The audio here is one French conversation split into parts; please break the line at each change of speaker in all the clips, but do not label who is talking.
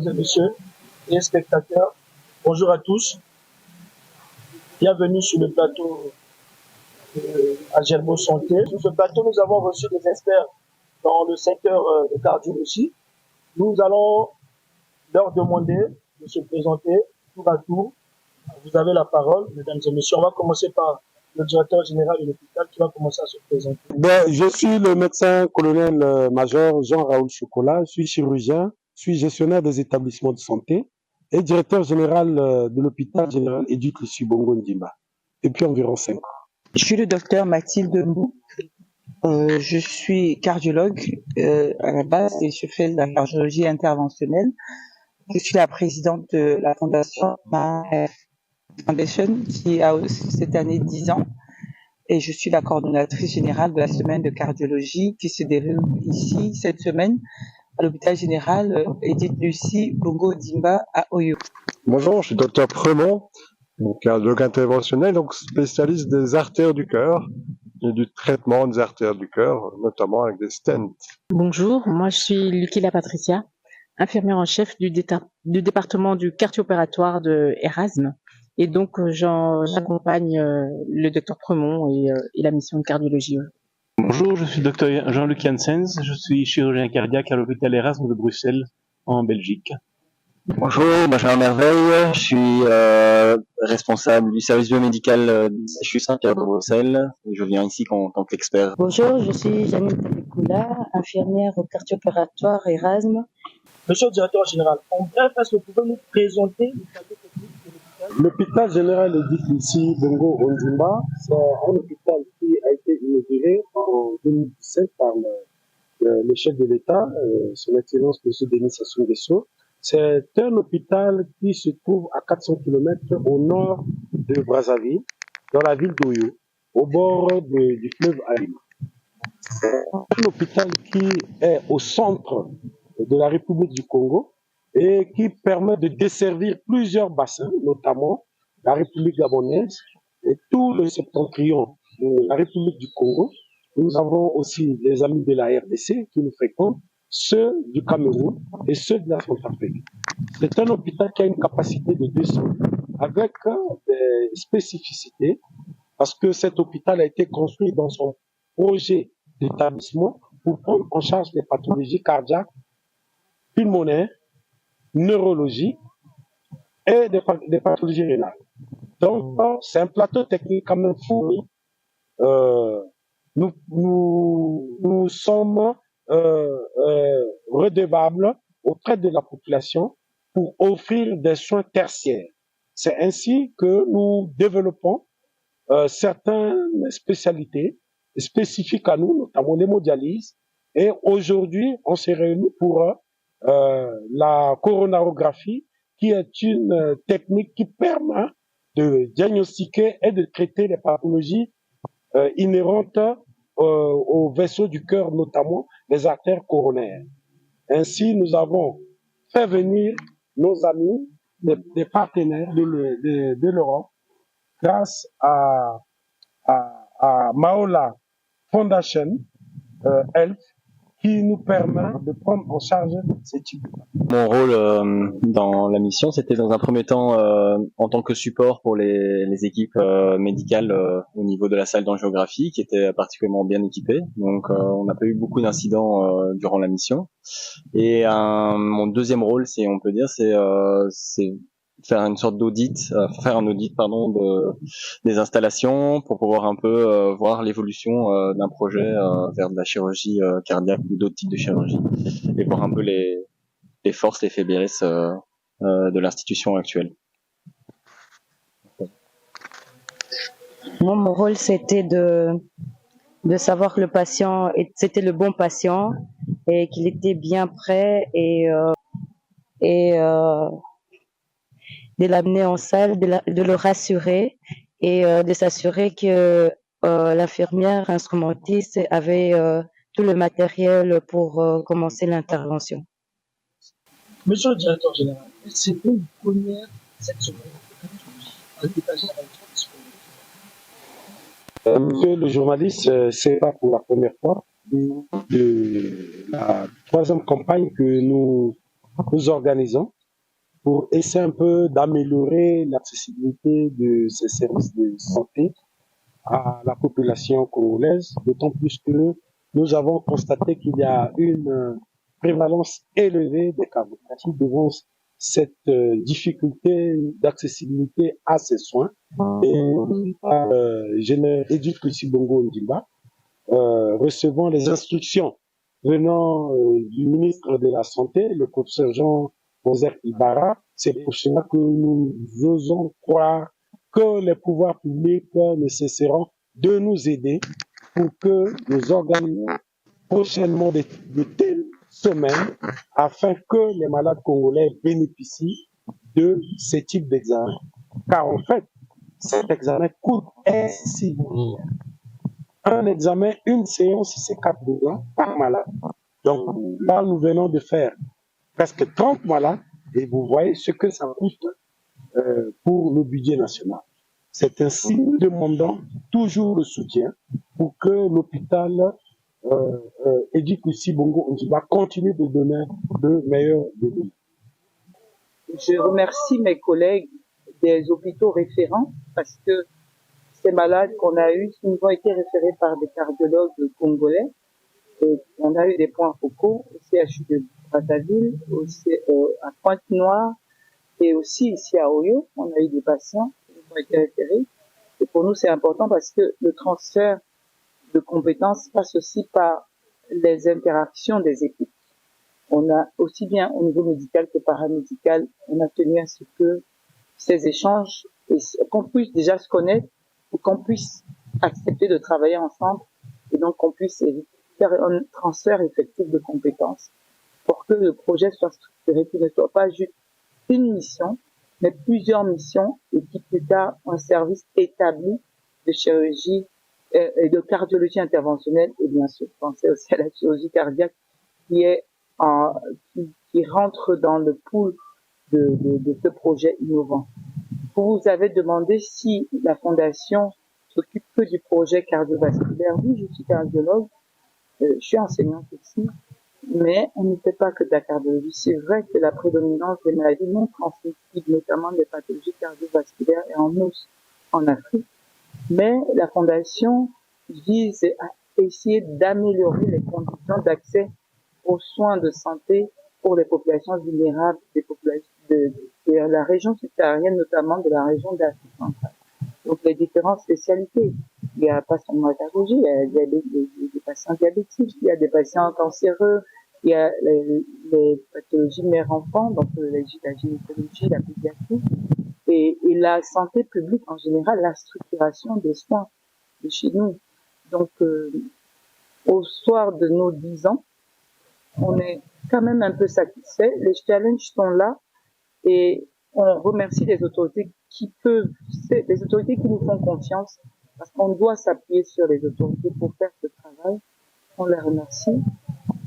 mesdames et messieurs, et spectateurs, bonjour à tous. Bienvenue sur le plateau à Gerbo Santé. Sur ce plateau, nous avons reçu des experts dans le secteur de cardiologie. Nous allons leur demander de se présenter tour à tour. Vous avez la parole, mesdames et messieurs. On va commencer par le directeur général de l'hôpital qui va commencer à se présenter.
Je suis le médecin colonel-major Jean-Raoul Chocolat, je suis chirurgien, je suis gestionnaire des établissements de santé et directeur général de l'hôpital général Edith Lucie Bongo Ndimba depuis environ 5 ans.
Je suis le docteur Mathilde Mbou. Je suis cardiologue à la base et je fais de la cardiologie interventionnelle. Je suis la présidente de la fondation Foundation qui a aussi cette année 10 ans et je suis la coordonnatrice générale de la semaine de cardiologie qui se déroule ici cette semaine à l'hôpital général Edith Lucie Bongo Ndimba à Oyo.
Bonjour, je suis docteur Premont, cardiologue interventionnel, donc spécialiste des artères du cœur et du traitement des artères du cœur, notamment avec des stents.
Bonjour, moi je suis Lukila Patricia, infirmière en chef du département du quartier opératoire de Erasme. Et donc j'accompagne le docteur Premont et la mission de cardiologie.
Bonjour, je suis docteur Jean-Luc Janssens, je suis chirurgien cardiaque à l'hôpital Erasme de Bruxelles, en Belgique.
Bonjour, Benjamin Merveille, je suis responsable du service biomédical du CHU Saint-Pierre de Bruxelles et je viens ici en tant qu'expert.
Bonjour, je suis Janine Tabikoula, infirmière au quartier opératoire Erasme.
Monsieur le directeur général, en bref, est-ce que vous pouvez nous présenter le plateau technique de l'hôpital?
L'hôpital général Edith Lucie Bongo Ndimba, c'est un hôpital qui a été inauguré en 2017 par le chef de l'État, son Excellence M. Denis Sassou Nguesso. C'est un hôpital qui se trouve à 400 km au nord de Brazzaville, dans la ville d'Oyo, au bord du fleuve Alima. C'est un hôpital qui est au centre de la République du Congo et qui permet de desservir plusieurs bassins, notamment la République gabonaise et tout le septentrion de la République du Congo. Nous avons aussi les amis de la RDC qui nous fréquentent, ceux du Cameroun et ceux de la Centrafrique. C'est un hôpital qui a une capacité de 200 avec des spécificités parce que cet hôpital a été construit dans son projet d'établissement pour prendre en charge les pathologies cardiaques, pulmonaires, neurologiques et des pathologies rénales. Donc, c'est un plateau technique quand même fourni. Nous sommes redevables auprès de la population pour offrir des soins tertiaires. C'est ainsi que nous développons certaines spécialités spécifiques à nous, notamment l'hémodialyse. Et aujourd'hui, on s'est réunis pour la coronarographie, qui est une technique qui permet de diagnostiquer et de traiter les pathologies inhérentes aux vaisseaux du cœur, notamment les artères coronaires. Ainsi, nous avons fait venir nos amis, des partenaires de l'Europe, grâce à Maola Foundation Health, qui nous permet de prendre en charge ces types.
Mon rôle dans la mission, c'était dans un premier temps en tant que support pour les équipes médicales au niveau de la salle d'angiographie, qui était particulièrement bien équipée. Donc, on n'a pas eu beaucoup d'incidents durant la mission. Et mon deuxième rôle, on peut dire, c'est faire une sorte d'audit, faire un audit des installations pour pouvoir un peu voir l'évolution d'un projet vers de la chirurgie cardiaque ou d'autres types de chirurgie et voir un peu les forces, les faiblesses de l'institution actuelle.
Moi, mon rôle, c'était de savoir que le patient, c'était le bon patient et qu'il était bien prêt et de l'amener en salle, de le rassurer et de s'assurer que l'infirmière instrumentiste avait tout le matériel pour commencer l'intervention.
Monsieur le directeur général, c'était une première cette semaine à l'hôpital général.
Monsieur le journaliste, c'est pas pour la première fois de la troisième campagne que nous nous organisons pour essayer un peu d'améliorer l'accessibilité de ces services de santé à la population congolaise, d'autant plus que nous avons constaté qu'il y a une prévalence élevée des cas qui devant cette difficulté d'accessibilité à ces soins. Et Éduque Lucie Bongo Ndimba, recevant les instructions venant du ministre de la Santé, le professeur Jean-Joseph Ibarra, c'est pour cela que nous osons croire que les pouvoirs publics ne cesseront de nous aider pour que nous organisions prochainement de telles semaines afin que les malades congolais bénéficient de ce type d'examen. Car en fait, cet examen coûte excessivement cher. Un examen, une séance, c'est 4 dollars par malade. Donc là, nous venons de faire presque 30 malades et vous voyez ce que ça coûte pour le budget national. C'est ainsi nous demandons toujours le soutien pour que l'hôpital Éduque Lucie Bongo Ondimba continue de donner de meilleurs débits.
Je remercie mes collègues des hôpitaux référents parce que ces malades qu'on a eus nous ont été référés par des cardiologues congolais. Et on a eu des points focaux au CHU de Brazzaville, à Pointe-Noire et aussi ici à Oyo. On a eu des patients qui nous ont été référés. Et pour nous, c'est important parce que le transfert de compétences passe aussi par les interactions des équipes. On a aussi bien au niveau médical que paramédical, on a tenu à ce que ces échanges, qu'on puisse déjà se connaître, ou qu'on puisse accepter de travailler ensemble, et donc qu'on puisse faire un transfert effectif de compétences pour que le projet soit structuré, qu'il ne soit pas juste une mission, mais plusieurs missions, et qui plus tard un service établi de chirurgie et de cardiologie interventionnelle, et bien sûr, penser aussi à la chirurgie cardiaque qui est qui rentre dans le pool de ce projet innovant. Vous avez demandé si la fondation s'occupe que du projet cardiovasculaire. Oui, je suis cardiologue, je suis enseignante aussi, mais on ne fait pas que de la cardiologie. C'est vrai que la prédominance des maladies non transmissibles, notamment des pathologies cardiovasculaires, est en hausse en Afrique, mais la fondation vise à essayer d'améliorer les conditions d'accès aux soins de santé pour les populations vulnérables des populations de la région subsaharienne, notamment de la région d'Afrique centrale. Donc les différentes spécialités, il y a pas seulement la cardiologie, il y a des patients diabétiques, il y a des patients cancéreux, il y a les pathologies mère-enfant, donc la gynécologie, la pédiatrie, et la santé publique en général, la structuration des soins de chez nous. Donc au soir de nos 10 ans, on est quand même un peu satisfait. Les challenges sont là et on remercie les autorités qui nous font confiance parce qu'on doit s'appuyer sur les autorités pour faire ce travail. On les remercie.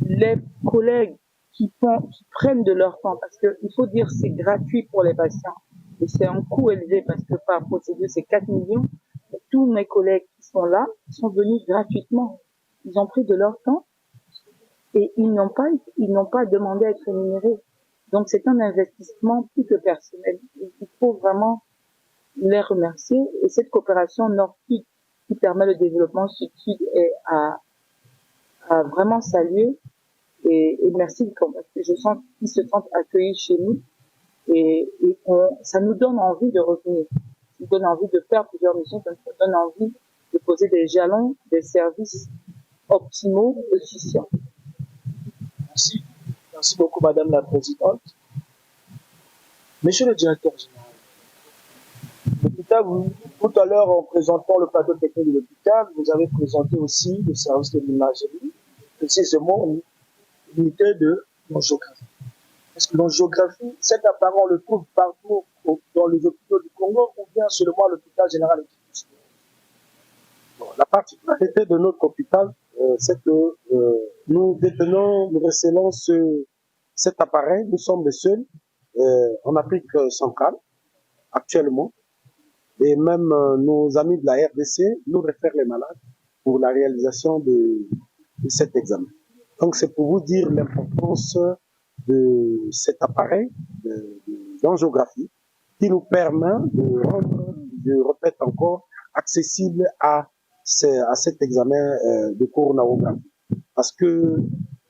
Les collègues qui prennent de leur temps parce que il faut dire c'est gratuit pour les patients et c'est un coût élevé parce que par procédure c'est 4 millions. Et tous mes collègues qui sont là sont venus gratuitement. Ils ont pris de leur temps. Et ils n'ont pas demandé à être rémunérés. Donc c'est un investissement plus que personnel. Il faut vraiment les remercier. Et cette coopération Nord-Sud qui permet le développement Sud-Sud est à vraiment saluer. Et merci parce que je sens qu'ils se sentent accueillis chez nous. Et ça nous donne envie de revenir. Ça nous donne envie de faire plusieurs missions. Ça nous donne envie de poser des jalons, des services optimaux, efficients.
Merci. Merci beaucoup, Madame la Présidente. Monsieur le Directeur Général, l'hôpital, tout à l'heure, en présentant le plateau technique de l'hôpital, vous avez présenté aussi le service de l'imagerie, précisément l'unité de l'angiographie. Parce que l'angiographie, cet appareil, on le trouve partout dans les hôpitaux du Congo, ou bien seulement à l'hôpital général. Bon, la particularité de notre hôpital, c'est que nous recélons cet appareil, nous sommes les seuls en Afrique centrale actuellement, et même nos amis de la RDC nous réfèrent les malades pour la réalisation de cet examen. Donc c'est pour vous dire l'importance
de cet appareil d'angiographie qui nous permet de rendre, je répète encore, accessible à cet examen de coronarographie. Parce que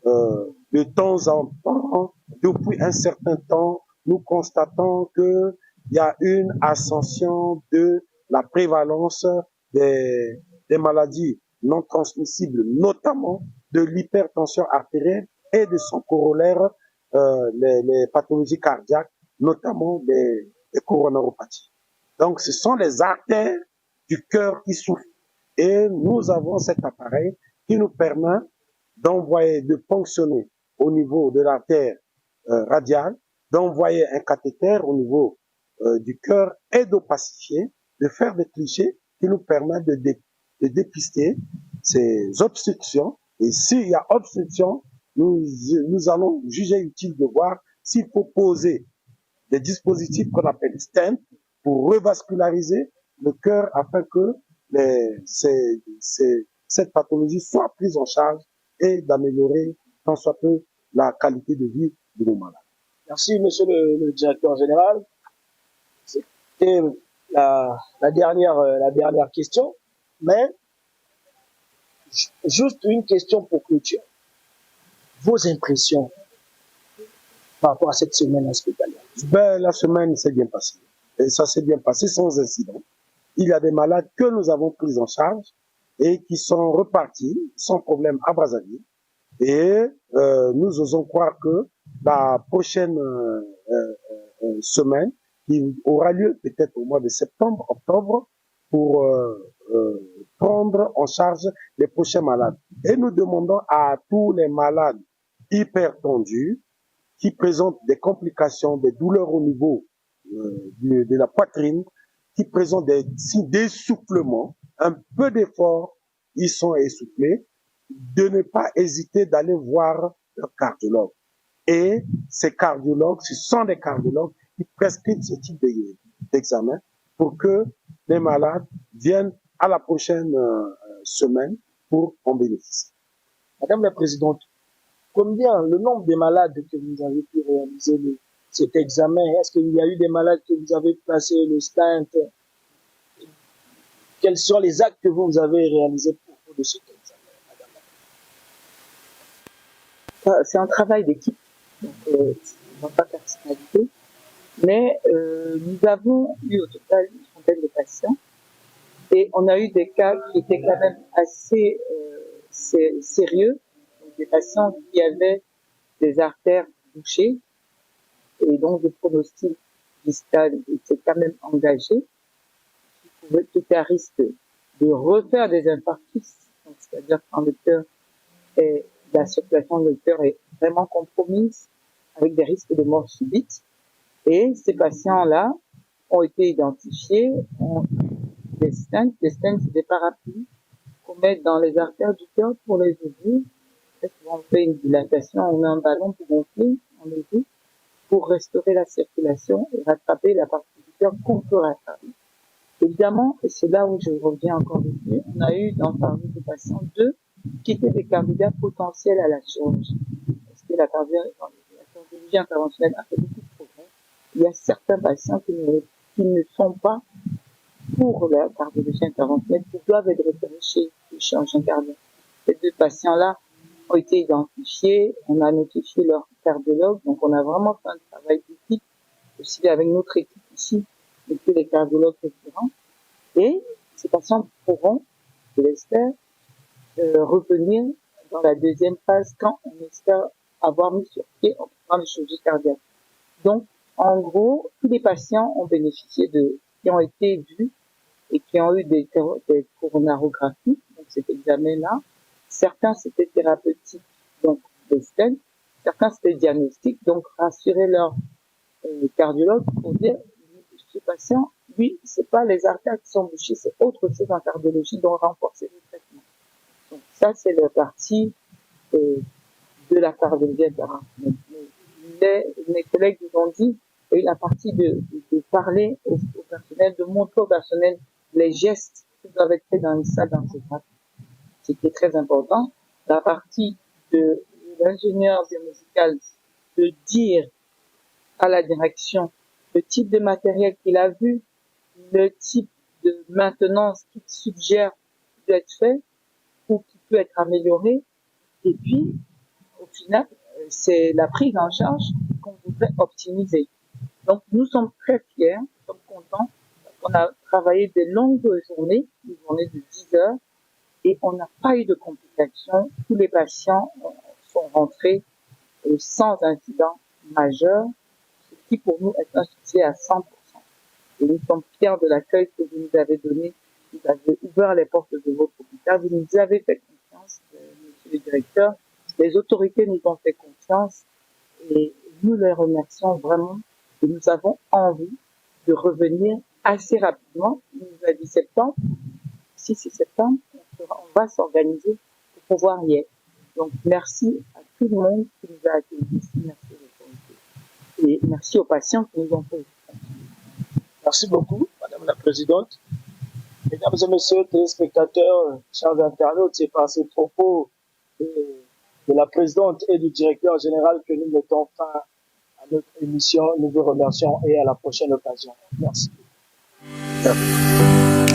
de temps en temps, depuis un certain temps, nous constatons que il y a une ascension de la prévalence des maladies non transmissibles, notamment de l'hypertension artérielle et de son corollaire, les pathologies cardiaques, notamment les coronaropathies. Donc, ce sont les artères du cœur qui souffrent. Et nous avons cet appareil qui nous permet d'envoyer, de ponctionner au niveau de l'artère radiale, d'envoyer un cathéter au niveau du cœur et d'opacifier, de faire des clichés qui nous permettent de dépister ces obstructions. Et s'il y a obstruction, nous allons juger utile de voir s'il faut poser des dispositifs qu'on appelle stents pour revasculariser le cœur afin que cette pathologie soit prise en charge et d'améliorer tant soit peu la qualité de vie de nos malades.
Merci, monsieur le directeur général. C'était la dernière question, mais juste une question pour clôture. Vos impressions par rapport à cette semaine hospitalière?
Ben, la semaine s'est bien passée. Et ça s'est bien passé sans incident. Il y a des malades que nous avons pris en charge et qui sont repartis sans problème à Brazzaville. Et nous osons croire que la prochaine semaine, qui aura lieu peut-être au mois de septembre, octobre, pour prendre en charge les prochains malades. Et nous demandons à tous les malades hypertendus qui présentent des complications, des douleurs au niveau de la poitrine, qui présentent des signes d'essoufflement, un peu d'effort, ils sont essoufflés, de ne pas hésiter d'aller voir leur cardiologue. Et ces cardiologues, ce sont des cardiologues qui prescrivent ce type d'examen pour que les malades viennent à la prochaine semaine pour en bénéficier.
Madame la Présidente, le nombre de malades que vous avez pu réaliser cet examen, est-ce qu'il y a eu des malades que vous avez placé le stent? Quels sont les actes que vous avez réalisés pour de cet examen, madame la Présidente?
C'est un travail d'équipe, donc on ne va pas personnalité, mais nous avons eu au total une trentaine de patients et on a eu des cas qui étaient quand même assez sérieux, donc des patients qui avaient des artères bouchées et donc le pronostic distal était quand même engagé, qui était à risque de refaire des infarctus, c'est-à-dire quand le cœur est, la circulation du cœur est vraiment compromise avec des risques de mort subite. Et ces patients-là ont été identifiés, ont des stents, c'est des parapluies qu'on met dans les artères du cœur pour les ouvrir. On fait une dilatation, on met un ballon pour gonfler, on les ouvre, pour restaurer la circulation et rattraper la partie du cœur qu'on peut rattraper. Évidemment, et c'est là où je reviens encore dessus, on a eu dans parmi les patients 2 qui étaient des candidats potentiels à la chirurgie. Parce que la cardiologie interventionnelle a fait beaucoup de progrès. Il y a certains patients qui ne sont pas pour la cardiologie interventionnelle, qui doivent être référés chez le chirurgien cardiaque. Ces 2 patients-là ont été identifiés, on a notifié leur cardiologue, donc on a vraiment fait un travail d'équipe, aussi avec notre équipe ici, et puis les cardiologues référents. Et ces patients pourront, je l'espère, revenir dans la deuxième phase quand on espère avoir mis sur pied un programme de chirurgie cardiaque. Donc, en gros, tous les patients ont bénéficié qui ont été vus et qui ont eu des coronarographies, donc cet examen-là. Certains c'était thérapeutique, donc des stents. Certains c'était diagnostic, donc rassurer leur cardiologue pour dire, ce patient, lui, c'est pas les artères qui sont bouchées, c'est autre chose en cardiologie, donc renforcer le traitement. Donc ça, c'est la partie de la cardiologie interventionnelle. Mes collègues nous ont dit, et la partie de parler au personnel, de montrer au personnel les gestes qui doivent être faits dans une salle d'angiographe. C'était très important. La partie de l'ingénieur biomédical de dire à la direction le type de matériel qu'il a vu, le type de maintenance qu'il suggère qui doit être fait ou qui peut être amélioré. Et puis, au final, c'est la prise en charge qu'on voudrait optimiser. Donc, nous sommes très fiers, nous sommes contents. On a travaillé des longues journées, des journées de 10 heures, et on n'a pas eu de complications. Tous les patients sont rentrés sans incident majeur, ce qui pour nous est un succès à 100%. Et nous sommes fiers de l'accueil que vous nous avez donné. Vous avez ouvert les portes de votre hôpital. Vous nous avez fait confiance, monsieur le directeur. Les autorités nous ont fait confiance et nous les remercions vraiment. Et nous avons envie de revenir assez rapidement. Il nous a dit septembre. 6 septembre, on va s'organiser pour pouvoir y être. Donc, merci à tout le monde qui nous a accueillis ici. Merci aux autorités. Et merci aux patients qui nous ont fait.
Merci beaucoup, Madame la Présidente. Mesdames et messieurs, téléspectateurs, chers internautes, c'est par ces propos de la Présidente et du Directeur général que nous mettons fin à notre émission. Nous vous remercions et à la prochaine occasion. Merci.
Merci.